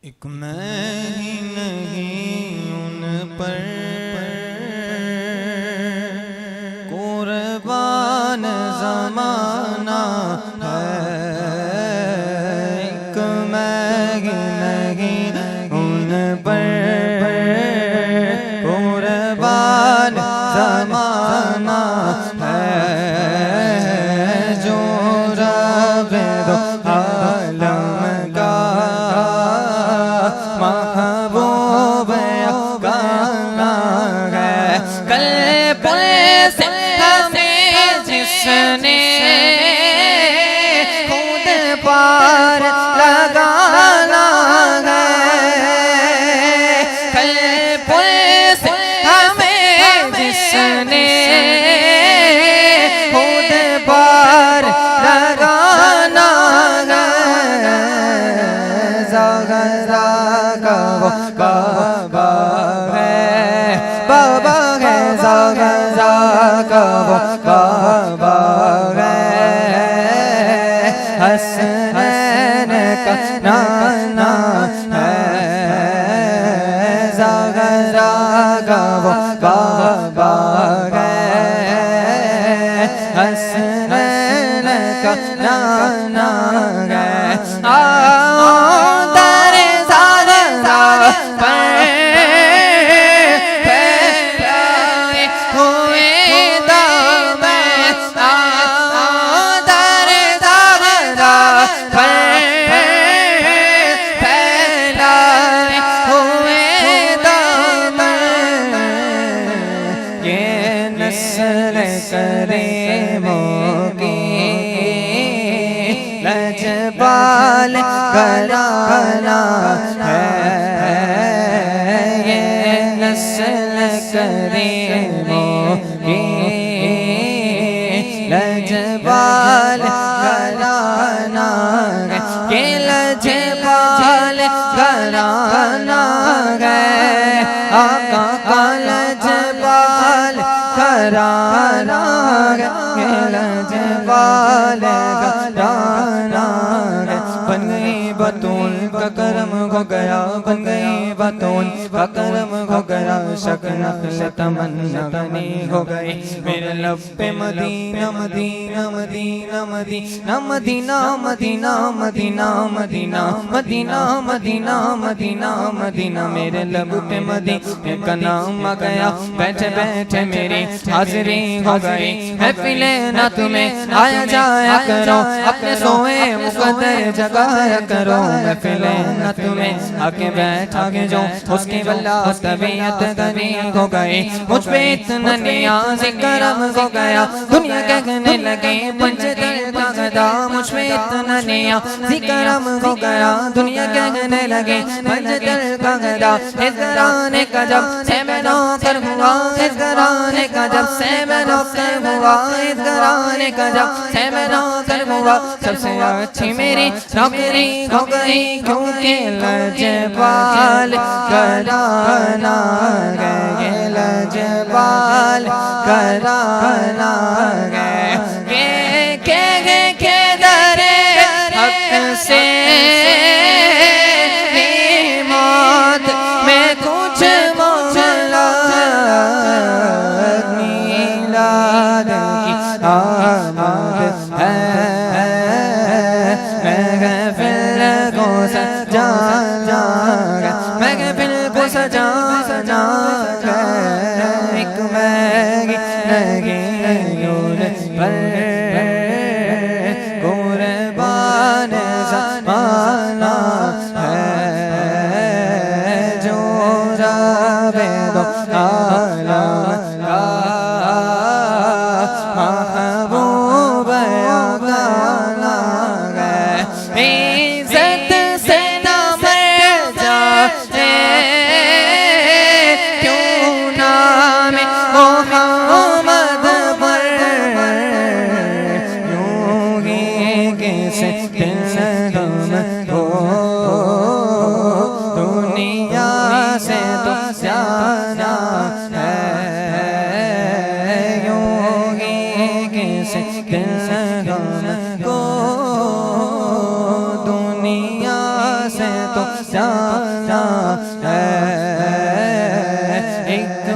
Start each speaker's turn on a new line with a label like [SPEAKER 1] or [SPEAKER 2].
[SPEAKER 1] एक मैं ही नहीं उन पर कुर्बान ज़माना है। एक मैं ही नहीं उन पर कुर्बान ज़माना है। जो रब दो आलम का महबूब गाना है। कल पुलिस हमें जिसने खुद पार लगाना है। कल पुलिस हमें जिसने खुद पार लगाना है। ज़रा का वो बाबा है, बाबा है। ज़रा का वो बाबा है। हसनैन का नाना है। ज़रा का वो बाबा है। हसनैन का नाना है। लजपाल कराना है। ये नस्ल करीमों की लजपाल कराना है। ये लजपाल कराना है। आका का लजपाल कराना है। ये लजपाल कराना है। बन गई बतूल का करम हो गया, बन गई बतूल का करम हो गया। शक नख्ल तमन्ना नहीं हो गई। मेरे लब पे Medina Medina Medina Medina Medina Medina Medina Medina Medina Medina Medina Medina. मेरे लब पे मदीना का नाम आ गया। बैठे बैठे मेरी हाजिरी हो गई। है पिले ना तुम्हें आया जाया करो, अपने सोए मुकद्दर जगाया करो। मैं पिले ना तुम्हें आके बैठा के जो उसकी वल्ला तबीयत गनी हो गई। मुझ पे इतना नियाज़ करम हो गया। दुनिया कहने लगे पंचदल का गदा। मुझ पे इतना नियाज़ करम हो गया। दुनिया कहने लगे पंचदल का गदा। इस घराने का जब से मैं नौकर हुआ, इस घराने का जब से मैं नौकर हुआ, इस घराने का जब से मैं नौकर हुआ। सबसे अच्छी मेरी नौकरी हो गई, क्योंकि लजपाल कराना है। लजपाल कराना है। के दरे हक से मौत में कुछ मौला मीलाद की आमद है। महफिल को सजाना है, महफिल को सजाना है। एक मैं नहीं उन पर कुर्बान ज़माना है। जो रब दो आलम का महबूब गाना है। इज़्ज़त से ना मर जाते क्यों नाम मोहम्मद पर। यूं ही किसे दिल गम हो दुनिया से तो जाना जाना है। एक